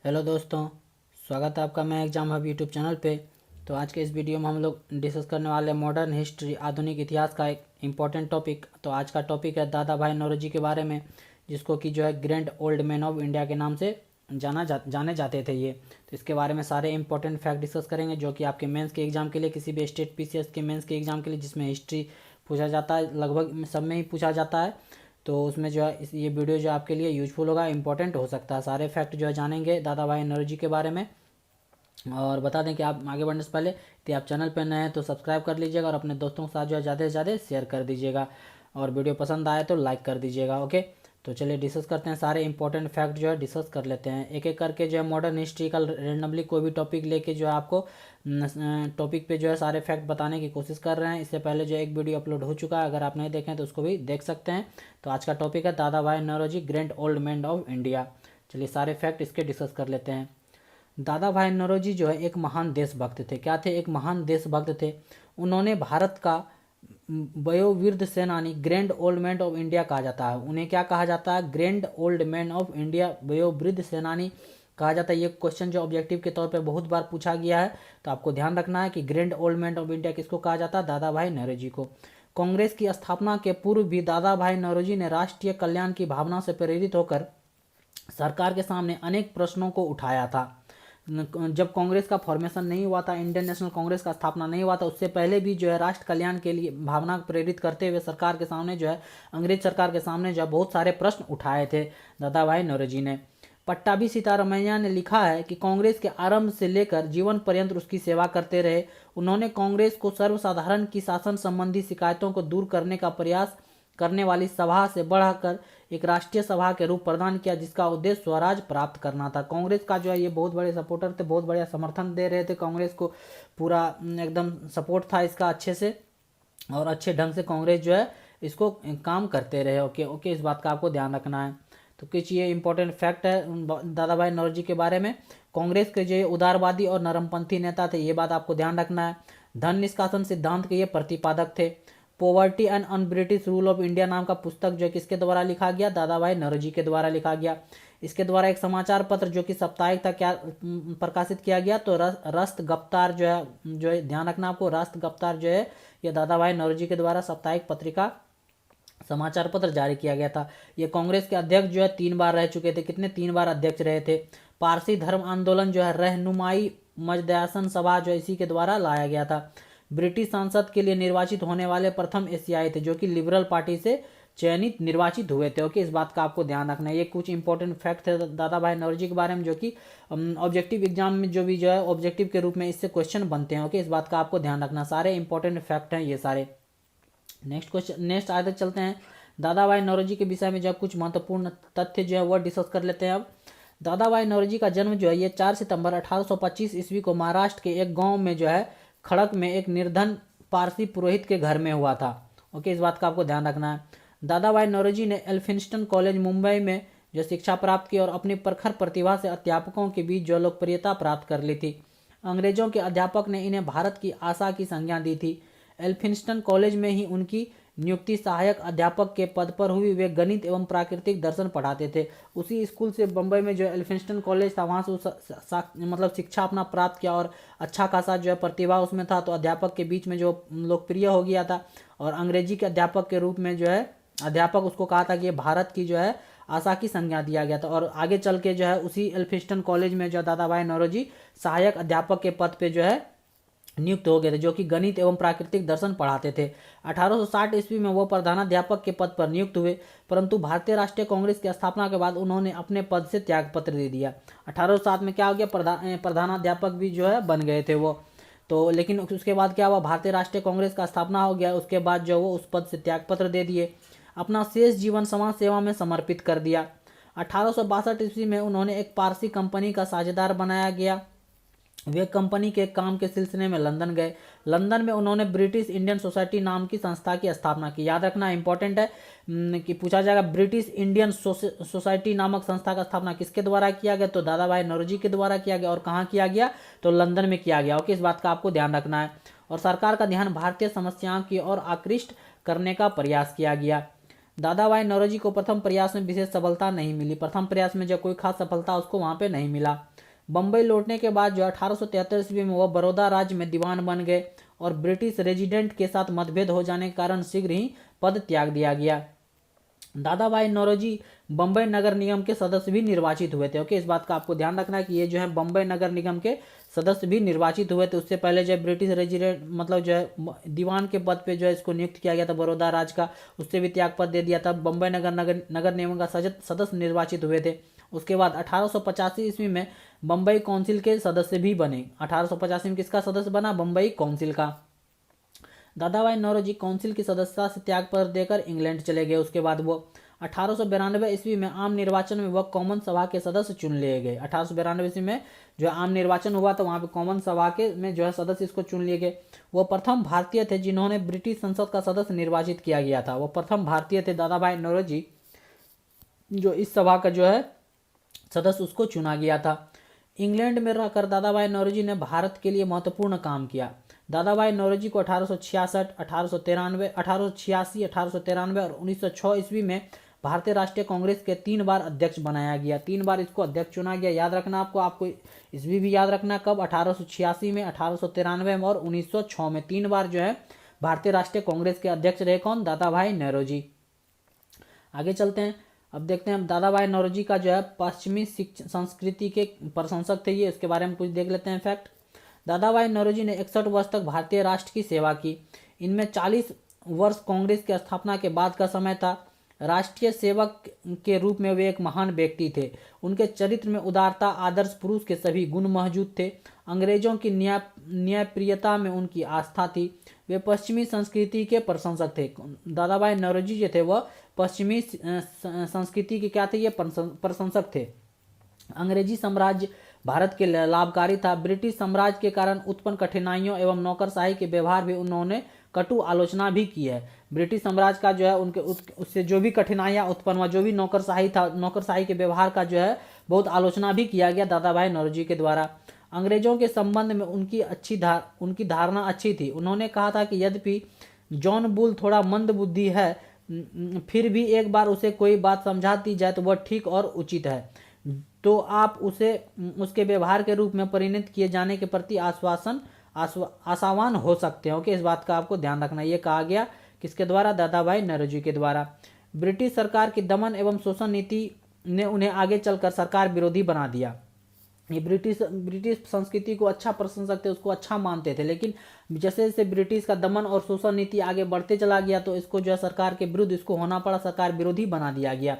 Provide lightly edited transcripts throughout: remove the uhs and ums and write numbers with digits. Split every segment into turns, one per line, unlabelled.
Hello दोस्तों, स्वागत है आपका मैं एग्जाम हब यूट्यूब चैनल पे। तो आज के इस वीडियो में हम लोग डिस्कस करने वाले हैं मॉडर्न हिस्ट्री आधुनिक इतिहास का एक इम्पॉर्टेंट टॉपिक। तो आज का टॉपिक है दादा भाई नौरोजी के बारे में, जिसको कि जो है grand old man of India के नाम से जाने जाते थे ये। तो इसके बारे में सारे इंपॉर्टेंट फैक्ट डिस्कस करेंगे, जो कि आपके मेंस के एग्जाम के लिए, किसी भी स्टेट पीसीएस के मेंस के एग्जाम के लिए जिसमें हिस्ट्री पूछा जाता है, लगभग सब में ही पूछा जाता है। तो उसमें जो है ये वीडियो जो आपके लिए यूजफुल होगा, इंपॉर्टेंट हो सकता है। सारे फैक्ट जो है जानेंगे दादा भाई नौरोजी के बारे में। और बता दें कि आप आगे बढ़ने से पहले यदि आप चैनल पर नए हैं तो सब्सक्राइब कर लीजिएगा और अपने दोस्तों के साथ जो है ज़्यादा से ज़्यादा शेयर कर दीजिएगा, और वीडियो पसंद आए तो लाइक कर दीजिएगा। ओके, तो चलिए डिस्कस करते हैं, सारे इंपॉर्टेंट फैक्ट जो है डिस्कस कर लेते हैं एक एक करके। जो है मॉडर्न हिस्ट्री का रेंडमली कोई भी टॉपिक लेके जो है आपको टॉपिक पे जो है सारे फैक्ट बताने की कोशिश कर रहे हैं। इससे पहले जो एक वीडियो अपलोड हो चुका है, अगर आप नहीं देखें तो उसको भी देख सकते हैं। तो आज का टॉपिक है Dada Bhai Naoroji grand old man of India. चलिए सारे फैक्ट इसके डिस्कस कर लेते हैं। दादा भाई नौरोजी जो है एक महान देशभक्त थे। क्या थे? एक महान देशभक्त थे। उन्होंने भारत का वयोवृद्ध सेनानी, grand old man of India कहा जाता है। उन्हें क्या कहा जाता है? Grand old man of India, वयोवृद्ध सेनानी कहा जाता है। ये क्वेश्चन जो ऑब्जेक्टिव के तौर पे बहुत बार पूछा गया है, तो आपको ध्यान रखना है कि grand old man of India किसको कहा जाता है? दादा भाई नौरोजी को। कांग्रेस की स्थापना के पूर्व भी दादा भाई नौरोजी ने राष्ट्रीय कल्याण की भावना से प्रेरित होकर सरकार के सामने अनेक प्रश्नों को उठाया था। जब कांग्रेस का फॉर्मेशन नहीं हुआ था, इंडियन नेशनल कांग्रेस का स्थापना नहीं हुआ था, उससे पहले भी जो है राष्ट्र कल्याण के लिए भावना प्रेरित करते हुए सरकार के सामने जो है, अंग्रेज सरकार के सामने जो है बहुत सारे प्रश्न उठाए थे दादा भाई नौरोजी ने। पट्टाभी सीतारामैया ने लिखा है कि कांग्रेस के आरंभ से लेकर जीवन पर्यंत उसकी सेवा करते रहे। उन्होंने कांग्रेस को सर्वसाधारण की शासन संबंधी शिकायतों को दूर करने का प्रयास करने वाली सभा से बढ़कर एक राष्ट्रीय सभा के रूप प्रदान किया, जिसका उद्देश्य स्वराज प्राप्त करना था। कांग्रेस का जो है ये बहुत बड़े सपोर्टर थे, बहुत बढ़िया समर्थन दे रहे थे कांग्रेस को, पूरा एकदम सपोर्ट था इसका अच्छे से, और अच्छे ढंग से कांग्रेस जो है इसको काम करते रहे। ओके ओके, इस बात का आपको ध्यान रखना है। तो कुछ ये इंपॉर्टेंट फैक्ट है दादा भाई नौरोजी के बारे में। कांग्रेस के जो उदारवादी और नरमपंथी नेता थे, ये बात आपको ध्यान रखना है। धन निष्कासन सिद्धांत के ये प्रतिपादक थे। Poverty and un British rule of India नाम का पुस्तक जो किसके द्वारा लिखा गया? दादा भाई नौरोजी के द्वारा लिखा गया। इसके द्वारा एक समाचार पत्र जो कि साप्ताहिक था क्या प्रकाशित किया गया? तो रस्त गफ्तार जो है ध्यान रखना आपको, रस्त गफ्तार जो है ये दादा भाई नौरोजी के द्वारा साप्ताहिक पत्रिका समाचार पत्र जारी किया गया था। ये कांग्रेस के अध्यक्ष जो है 3 बार रह चुके थे। कितने? 3 बार अध्यक्ष रहे थे। पारसी धर्म आंदोलन जो है रहनुमाई मजदयासन सभा जो इसी के द्वारा लाया गया था। ब्रिटिश संसद के लिए निर्वाचित होने वाले प्रथम एशियाई थे, जो कि लिबरल पार्टी से चयनित निर्वाचित हुए थे। ओके, इस बात का आपको ध्यान रखना है। ये कुछ इंपॉर्टेंट फैक्ट थे दादा भाई नौरोजी के बारे में, जो कि ऑब्जेक्टिव एग्जाम में जो भी जो है ऑब्जेक्टिव के रूप में इससे क्वेश्चन बनते हैं। ओके, इस बात का आपको ध्यान रखना, सारे इंपॉर्टेंट फैक्ट हैं ये सारे। नेक्स्ट क्वेश्चन, नेक्स्ट आगे चलते हैं। दादा भाई नौरोजी के विषय में जब कुछ महत्वपूर्ण तथ्य जो है वह डिस्कस कर लेते हैं। अब दादा भाई नौरोजी का जन्म जो है ये 4 सितंबर 1825 ईस्वी को महाराष्ट्र के एक गांव में जो है खड़क में एक निर्धन पारसी पुरोहित के घर में हुआ था। ओके, इस बात का आपको ध्यान रखना है। दादा भाई नौरोजी ने एल्फिंस्टन कॉलेज मुंबई में जो शिक्षा प्राप्त की और अपनी प्रखर प्रतिभा से अध्यापकों के बीच जो लोकप्रियता प्राप्त कर ली थी। अंग्रेजों के अध्यापक ने इन्हें भारत की आशा की संज्ञा दी थी। एल्फिंस्टन कॉलेज में ही उनकी नियुक्ति सहायक अध्यापक के पद पर हुई। वे गणित एवं प्राकृतिक दर्शन पढ़ाते थे। उसी स्कूल से बम्बई में जो एल्फिंस्टन कॉलेज था, वहाँ से मतलब शिक्षा अपना प्राप्त किया, और अच्छा खासा जो है प्रतिभा उसमें था, तो अध्यापक के बीच में जो लोकप्रिय हो गया था। और अंग्रेजी के अध्यापक के रूप में जो है अध्यापक उसको कहा था कि ये भारत की जो है आशा की संज्ञा दिया गया था। और आगे चल के जो है उसी एल्फिंस्टन कॉलेज में जो दादा भाई नौरोजी सहायक अध्यापक के पद पे जो है नियुक्त हो गए थे, जो कि गणित एवं प्राकृतिक दर्शन पढ़ाते थे। 1860 ईस्वी में वो प्रधानाध्यापक के पद पर नियुक्त हुए, परंतु भारतीय राष्ट्रीय कांग्रेस की स्थापना के बाद उन्होंने अपने पद से त्यागपत्र दे दिया। 1807 में क्या हो गया? प्रधानाध्यापक भी जो है बन गए थे वो। तो लेकिन उसके बाद क्या हुआ? भारतीय राष्ट्रीय कांग्रेस का स्थापना हो गया, उसके बाद जो वो उस पद से त्यागपत्र दे दिए। अपना शेष जीवन समाज सेवा में समर्पित कर दिया। 1862 ईस्वी में उन्होंने एक पारसी कंपनी का साझेदार बनाया गया। वे कंपनी के काम के सिलसिले में लंदन गए। लंदन में उन्होंने ब्रिटिश इंडियन सोसाइटी नाम की संस्था की स्थापना की। याद रखना इंपॉर्टेंट है कि पूछा जाएगा ब्रिटिश इंडियन सोसाइटी नामक संस्था का स्थापना किसके द्वारा किया गया? तो दादा भाई नौरोजी के द्वारा किया गया। और कहाँ किया गया? तो लंदन में किया गया। ओके, इस बात का आपको ध्यान रखना है। और सरकार का ध्यान भारतीय समस्याओं की ओर आकृष्ट करने का प्रयास किया गया। दादा भाई नौरोजी को प्रथम प्रयास में विशेष सफलता नहीं मिली। प्रथम प्रयास में जो कोई खास सफलता उसको वहां पे नहीं मिला। बम्बई लौटने के बाद जो 1873 ईस्वी में वह बड़ौदा राज्य में दीवान बन गए और ब्रिटिश रेजिडेंट के साथ मतभेद हो जाने के कारण शीघ्र ही पद त्याग दिया गया। दादा भाई नौरोजी बम्बई नगर निगम के सदस्य भी निर्वाचित हुए थे। ओके, इस बात का आपको ध्यान रखना है कि ये जो है बम्बई नगर निगम के सदस्य भी निर्वाचित हुए थे। उससे पहले जो है ब्रिटिश रेजिडेंट मतलब जो है दीवान के पद पे जो है इसको नियुक्त किया गया था बड़ौदा राज्य का, उससे भी त्याग पद दे दिया था। बम्बई नगर निगम का सदस्य निर्वाचित हुए थे। उसके बाद 1885 ईस्वी में बम्बई काउंसिल के सदस्य भी बने। 1885 में किसका सदस्य बना? बम्बई काउंसिल का। दादा भाई नौरोजी काउंसिल की सदस्यता से त्यागपत्र देकर इंग्लैंड चले गए। उसके बाद वो 1892 ईस्वी में आम निर्वाचन में वह कॉमन सभा के सदस्य चुन लिए गए। 1892 ईस्वी में जो आम निर्वाचन हुआ तो वहां पे कॉमन सभा के में जो है सदस्य इसको चुन लिए गए। वो प्रथम भारतीय थे जिन्होंने ब्रिटिश संसद का सदस्य निर्वाचित किया गया था। वो प्रथम भारतीय थे दादा भाई नौरोजी, जो इस सभा का जो है सदस्य उसको चुना गया था। इंग्लैंड में रहकर दादा भाई नौरोजी ने भारत के लिए महत्वपूर्ण काम किया। दादा भाई नौरोजी को 1866, 1893, 1886, 1893 और 1906 ईस्वी में भारतीय राष्ट्रीय कांग्रेस के 3 बार अध्यक्ष बनाया गया। 3 बार इसको अध्यक्ष चुना गया। याद रखना आपको ईस्वी भी याद रखना, कब? 1886 में, 1893 में और 1906 में 3 बार जो है भारतीय राष्ट्रीय कांग्रेस के अध्यक्ष रहे। कौन? दादा भाई नौरोजी। आगे चलते हैं। अब देखते हैं दादा भाई नौरोजी का जो है पश्चिमी संस्कृति के प्रशंसक थे ये, इसके बारे में कुछ देख लेते हैं फैक्ट। दादा भाई नौरोजी ने 61 वर्ष तक भारतीय राष्ट्र की सेवा की। इनमें 40 वर्ष कांग्रेस की स्थापना के बाद का समय था। राष्ट्रीय सेवक के रूप में वे एक महान व्यक्ति थे। उनके चरित्र में उदारता, आदर्श पुरुष के सभी गुण मौजूद थे। अंग्रेजों की न्यायप्रियता में उनकी आस्था थी। वे पश्चिमी संस्कृति के प्रशंसक थे। दादा भाई नौरोजी जो थे वह पश्चिमी संस्कृति के क्या थे? ये प्रशंसक थे। अंग्रेजी साम्राज्य भारत के लिए लाभकारी था। ब्रिटिश साम्राज्य के कारण उत्पन्न कठिनाइयों एवं नौकरशाही के व्यवहार भी उन्होंने कटु आलोचना भी की है। ब्रिटिश साम्राज्य का जो है उनके उससे जो भी कठिनाइयां उत्पन्न हुआ, जो भी नौकरशाही था, नौकरशाही के व्यवहार का जो है बहुत आलोचना भी किया गया दादा भाई नौरोजी के द्वारा। अंग्रेजों के संबंध में उनकी धारणा अच्छी थी। उन्होंने कहा था कि यद्यपि जॉन बुल थोड़ा मंद बुद्धि है, फिर भी एक बार उसे कोई बात समझा दी जाए तो वह ठीक और उचित है, तो आप उसे उसके व्यवहार के रूप में परिणत किए जाने के प्रति आशावान हो सकते हैं। ओके, इस बात का आपको ध्यान रखना। ये कहा गया किसके द्वारा? दादा भाई नौरोजी के द्वारा। ब्रिटिश सरकार की दमन एवं शोषण नीति ने उन्हें आगे चलकर सरकार विरोधी बना दिया। ये ब्रिटिश संस्कृति को अच्छा प्रशंसक थे, उसको अच्छा मानते थे, लेकिन जैसे जैसे ब्रिटिश का दमन और शोषण नीति आगे बढ़ते चला गया तो इसको जो है सरकार के विरुद्ध इसको होना पड़ा, सरकार विरोधी बना दिया गया।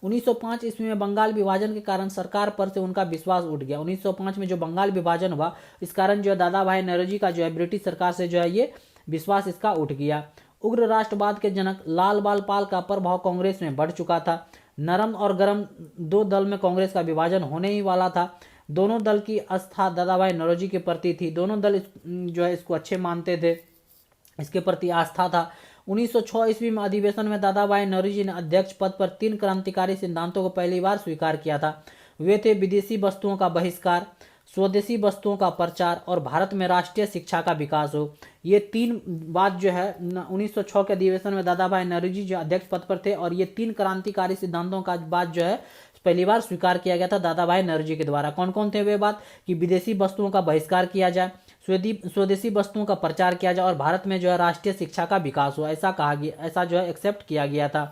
1905 ईस्वी में बंगाल विभाजन के कारण सरकार पर से उनका विश्वास उठ गया। 1905 में जो बंगाल विभाजन हुआ इस कारण जो है दादा भाई नौरोजी का जो है ब्रिटिश सरकार से जो है ये विश्वास इसका उठ गया। उग्र राष्ट्रवाद के जनक लाल बाल पाल का प्रभाव कांग्रेस में बढ़ चुका था। नरम और गरम 2 दल में कांग्रेस का विभाजन होने ही वाला था। दोनों दल की आस्था दादा भाई नौरोजी के प्रति थी। दोनों दल जो है इसको अच्छे मानते थे, इसके प्रति आस्था था। 1906 ईस्वी में अधिवेशन में दादा भाई नौरोजी ने अध्यक्ष पद पर 3 क्रांतिकारी सिद्धांतों को पहली बार स्वीकार किया था। वे थे विदेशी वस्तुओं का बहिष्कार, स्वदेशी वस्तुओं का प्रचार और भारत में राष्ट्रीय शिक्षा का विकास हो। ये 3 बात जो है 1906 के अधिवेशन में दादा भाई नौरोजी जो अध्यक्ष पद पर थे और ये 3 क्रांतिकारी सिद्धांतों का बात जो है पहली बार स्वीकार किया गया था दादा भाई नौरोजी के द्वारा। कौन कौन थे वे बात? कि विदेशी वस्तुओं का बहिष्कार किया जाए, स्वदेशी वस्तुओं का प्रचार किया जाए और भारत में जो है राष्ट्रीय शिक्षा का विकास हो, ऐसा कहा गया, ऐसा जो है एक्सेप्ट किया गया था।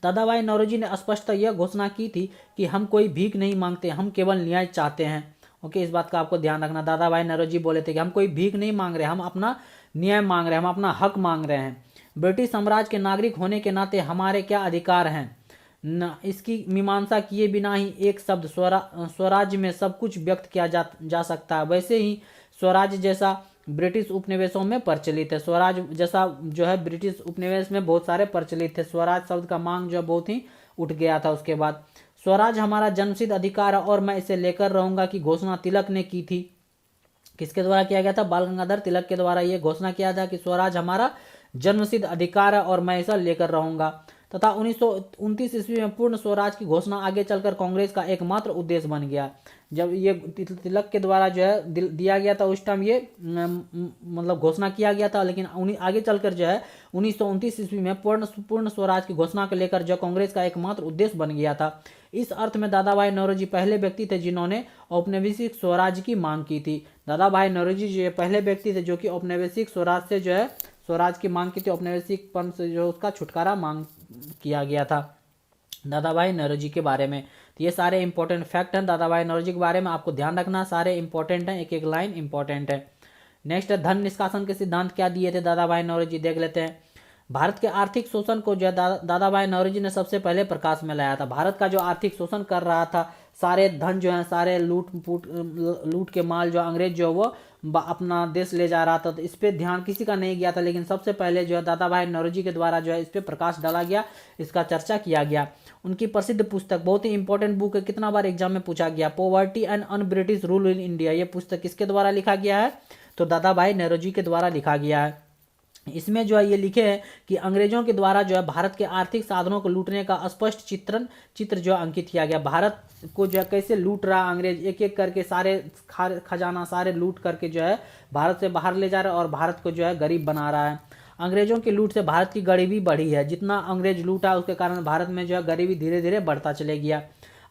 दादा भाई नौरोजी ने स्पष्ट यह घोषणा की थी कि हम कोई भीख नहीं मांगते, हम केवल न्याय चाहते हैं। ओके, इस बात का आपको ध्यान रखना। दादा भाई नौरोजी बोले थे कि हम कोई भीख नहीं मांग रहे, हम अपना न्याय मांग रहे हैं, हम अपना हक मांग रहे हैं। ब्रिटिश साम्राज्य के नागरिक होने के नाते हमारे क्या अधिकार हैं, न इसकी मीमांसा किए बिना ही एक शब्द स्वराज्य में सब कुछ व्यक्त किया जा सकता है। वैसे ही स्वराज्य जैसा ब्रिटिश उपनिवेशों में प्रचलित है। स्वराज जैसा जो है ब्रिटिश उपनिवेश में बहुत सारे प्रचलित थे। स्वराज शब्द का मांग जो बहुत ही उठ गया था। उसके बाद स्वराज हमारा जन्मसिद्ध अधिकार है और मैं इसे लेकर रहूंगा की घोषणा तिलक ने की थी। किसके द्वारा किया गया था? बाल गंगाधर तिलक के द्वारा ये घोषणा किया था कि स्वराज हमारा जन्मसिद्ध अधिकार है और मैं इसे लेकर रहूंगा। तथा 1929 ईस्वी में पूर्ण स्वराज की घोषणा आगे चलकर कांग्रेस का एकमात्र उद्देश्य बन गया। जब ये तिलक के द्वारा जो है दिया गया था उस टाइम ये मतलब घोषणा किया गया था, लेकिन आगे चलकर जो है 1929 ईस्वी में पूर्ण स्वराज की घोषणा को लेकर जो कांग्रेस का एकमात्र उद्देश्य बन गया था। इस अर्थ में दादा भाई नौरोजी पहले व्यक्ति थे जिन्होंने औपनिवेशिक स्वराज की मांग की थी। दादा भाई नौरोजी जो है पहले व्यक्ति थे जो कि औपनिवेशिक स्वराज से जो है स्वराज की मांग की थी, औपनिवेशिक पन से जो उसका छुटकारा मांग किया गया था। दादा भाई नौरोजी के बारे में तो ये सारे इंपॉर्टेंट फैक्ट हैं दादा भाई नौरोजी के बारे में, आपको ध्यान रखना, सारे इंपॉर्टेंट हैं, एक एक लाइन इंपॉर्टेंट है। नेक्स्ट है धन निष्कासन के सिद्धांत क्या दिए थे दादा भाई नौरोजी, देख लेते हैं। भारत के आर्थिक शोषण को जो है दादा भाई नौरोजी ने सबसे पहले प्रकाश में लाया था। भारत का जो आर्थिक शोषण कर रहा था, सारे धन जो है सारे लूट के माल जो अंग्रेज जो वो अपना देश ले जा रहा था, तो इस पर ध्यान किसी का नहीं गया था, लेकिन सबसे पहले जो है दादा भाई नौरोजी के द्वारा जो है इस पर प्रकाश डाला गया, इसका चर्चा किया गया। उनकी प्रसिद्ध पुस्तक बहुत ही इंपॉर्टेंट बुक है, कितना बार एग्जाम में पूछा गया, poverty and un British rule in India. ये पुस्तक किसके द्वारा लिखा गया है, तो दादा भाई नौरोजी के द्वारा लिखा गया है। इसमें जो है ये लिखे हैं कि अंग्रेजों के द्वारा जो है भारत के आर्थिक साधनों को लूटने का स्पष्ट चित्र जो अंकित किया गया। भारत को जो है कैसे लूट रहा अंग्रेज, एक एक करके सारे खजाना सारे लूट करके जो है भारत से बाहर ले जा रहा है और भारत को जो है गरीब बना रहा है। अंग्रेजों की लूट से भारत की गरीबी बढ़ी है, जितना अंग्रेज लूटा उसके कारण भारत में जो है गरीबी धीरे धीरे बढ़ता चले गया।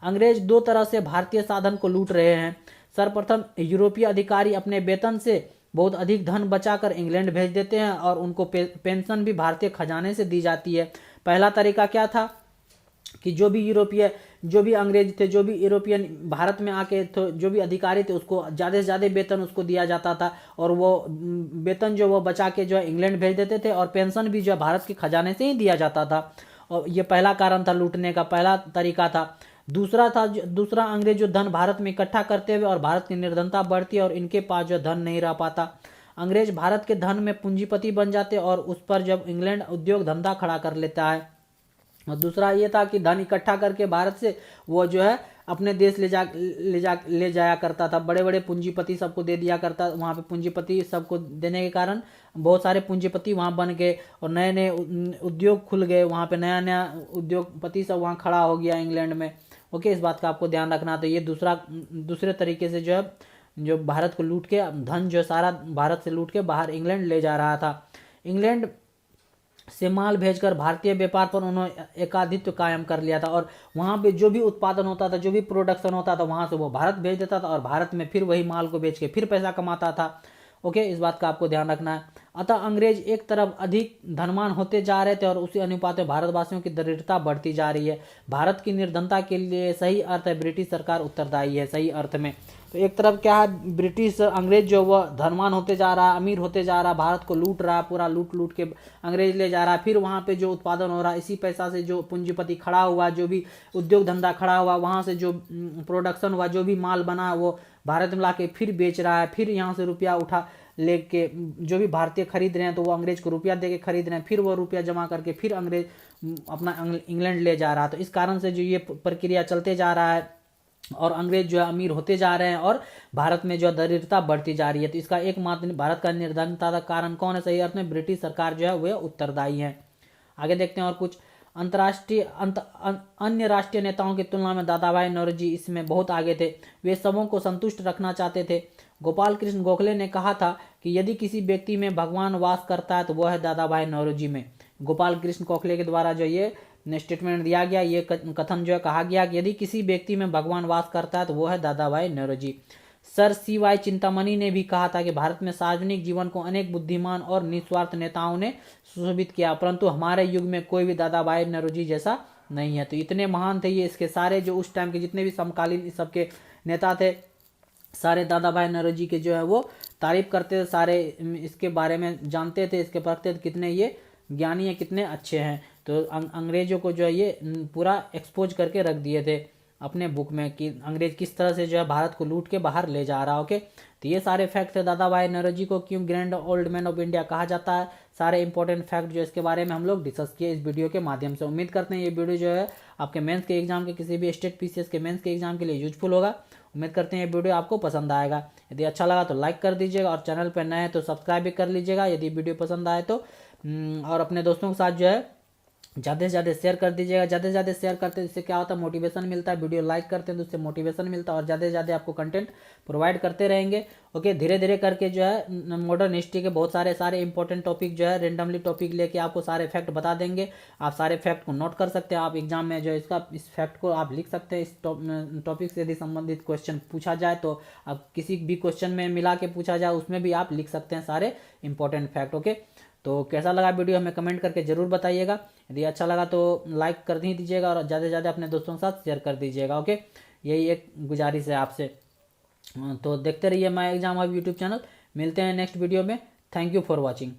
अंग्रेज दो तरह से भारतीय साधन को लूट रहे हैं। सर्वप्रथम यूरोपीय अधिकारी अपने वेतन से बहुत अधिक धन बचाकर इंग्लैंड भेज देते हैं और उनको पेंशन भी भारतीय खजाने से दी जाती है। पहला तरीका क्या था कि जो भी अंग्रेज थे, जो भी यूरोपियन भारत में आके तो जो भी अधिकारी थे उसको ज़्यादा से ज़्यादा वेतन उसको दिया जाता था और वो वेतन जो वो बचा के जो है इंग्लैंड भेज देते थे और पेंशन भी जो है भारत के खजाने से ही दिया जाता था। और ये पहला कारण था, लूटने का पहला तरीका था। दूसरा अंग्रेज जो धन भारत में इकट्ठा करते हुए और भारत की निर्धनता बढ़ती है और इनके पास जो धन नहीं रह पाता। अंग्रेज भारत के धन में पूंजीपति बन जाते और उस पर जब इंग्लैंड उद्योग धंधा खड़ा कर लेता है। और दूसरा ये था कि धन इकट्ठा करके भारत से वो जो है अपने देश ले जाया करता था, बड़े बड़े पूंजीपति सबको दे दिया करता। वहाँ पे पूंजीपति सबको देने के कारण बहुत सारे पूंजीपति वहाँ बन गए और नए नए उद्योग खुल गए, वहाँ पे नया नया उद्योगपति सब वहाँ खड़ा हो गया इंग्लैंड में। ओके, इस बात का आपको ध्यान रखना। तो ये दूसरे तरीके से जो है जो भारत को लूट के धन जो सारा भारत से लूट के बाहर इंग्लैंड ले जा रहा था। इंग्लैंड से माल भेजकर भारतीय व्यापार पर उन्होंने एकाधित्व कायम कर लिया था और वहाँ पे जो भी उत्पादन होता था, जो भी प्रोडक्शन होता था, वहाँ से वो भारत भेज देता था और भारत में फिर वही माल को बेच के फिर पैसा कमाता था। ओके, इस बात का आपको ध्यान रखना है। अतः अंग्रेज एक तरफ अधिक धनवान होते जा रहे थे और उसी अनुपात में भारतवासियों की दरिद्रता बढ़ती जा रही है। भारत की निर्धनता के लिए सही अर्थ है ब्रिटिश सरकार उत्तरदायी है, सही अर्थ में। तो एक तरफ क्या है, ब्रिटिश अंग्रेज जो वह धनवान होते जा रहा, अमीर होते जा रहा, भारत को लूट रहा, पूरा लूट के अंग्रेज ले जा रहा। फिर वहाँ पे जो उत्पादन हो रहा, इसी पैसा से जो पूंजीपति खड़ा हुआ, जो भी उद्योग धंधा खड़ा हुआ, वहाँ से जो प्रोडक्शन हुआ, जो भी माल बना वो भारत में ला के फिर बेच रहा है। फिर यहाँ से रुपया उठा लेके जो भी भारतीय खरीद रहे हैं तो वो अंग्रेज को रुपया दे के खरीद रहे हैं, फिर वो रुपया जमा करके फिर अंग्रेज अपना इंग्लैंड ले जा रहा। तो इस कारण से जो ये प्रक्रिया चलते जा रहा है और अंग्रेज जो है अमीर होते जा रहे हैं और भारत में जो दरिद्रता बढ़ती जा रही है। तो इसका एकमात्र भारत का निर्धनता का कारण कौन है, सही अर्थ में ब्रिटिश सरकार जो है वह उत्तरदायी है। आगे देखते हैं और कुछ अन्य राष्ट्रीय नेताओं की तुलना में दादा भाई नौरोजी इसमें बहुत आगे थे। वे सबों को संतुष्ट रखना चाहते थे। गोपाल कृष्ण गोखले ने कहा था कि यदि किसी व्यक्ति में भगवान वास करता है तो वह है दादा भाई नौरोजी में। गोपाल कृष्ण गोखले के द्वारा जो ये स्टेटमेंट दिया गया, ये कथन जो है कहा गया कि यदि किसी व्यक्ति में भगवान वास करता है तो वो है दादा भाई नौरोजी। सर CY चिंतामणि ने भी कहा था कि भारत में सार्वजनिक जीवन को अनेक बुद्धिमान और निस्वार्थ नेताओं ने सुशोभित किया, परंतु हमारे युग में कोई भी दादा भाई नौरोजी जैसा नहीं है। तो इतने महान थे ये, इसके सारे जो उस टाइम के जितने भी समकालीन इस सबके नेता थे, सारे दादा भाई नौरोजी के जो है वो तारीफ करते थे, सारे इसके बारे में जानते थे, इसके पढ़ते थे कितने ये ज्ञानी है, कितने अच्छे हैं। तो अंग्रेजों को जो है ये पूरा एक्सपोज करके रख दिए थे अपने बुक में कि अंग्रेज किस तरह से जो है भारत को लूट के बाहर ले जा रहा। ओके, तो ये सारे फैक्ट थे दादा भाई नौरोजी को क्यों grand old man of India कहा जाता है। सारे इंपॉर्टेंट फैक्ट जो इसके बारे में हम लोग डिस्कस किए इस वीडियो के माध्यम से। उम्मीद करते हैं ये वीडियो जो है आपके मेंस के एग्जाम के किसी भी स्टेट PCS के मेंस के एग्जाम के लिए यूजफुल होगा। उम्मीद करते हैं ये वीडियो आपको पसंद आएगा। यदि अच्छा लगा तो लाइक कर दीजिएगा और चैनल पर नए हैं तो सब्सक्राइब भी कर लीजिएगा यदि वीडियो पसंद आए तो, और अपने दोस्तों के साथ जो है ज़्यादा से ज़्यादा शेयर कर दीजिएगा। ज़्यादा से ज़्यादा शेयर करते हैं इससे क्या होता है, मोटिवेशन मिलता है। वीडियो लाइक करते हैं तो उससे मोटिवेशन मिलता है और ज़्यादा से ज़्यादा आपको कंटेंट प्रोवाइड करते रहेंगे। ओके, धीरे धीरे करके जो है मॉडर्न हिस्ट्री के बहुत सारे इंपॉर्टेंट टॉपिक जो है रेंडमली टॉपिक लेके आपको सारे फैक्ट बता देंगे। आप सारे फैक्ट को नोट कर सकते हैं। आप एग्जाम में जो इसका इस फैक्ट को आप लिख सकते हैं। इस टॉपिक से यदि संबंधित क्वेश्चन पूछा जाए तो आप किसी भी क्वेश्चन में मिला के पूछा जाए उसमें भी आप लिख सकते हैं सारे इंपॉर्टेंट फैक्ट। ओके, तो कैसा लगा वीडियो हमें कमेंट करके ज़रूर बताइएगा। यदि अच्छा लगा तो लाइक कर ही दीजिएगा और ज़्यादा से ज़्यादा अपने दोस्तों के साथ शेयर कर दीजिएगा। ओके, यही एक गुजारिश है आपसे। तो देखते रहिए my exam hub YouTube channel. मिलते हैं नेक्स्ट वीडियो में। Thank you for watching.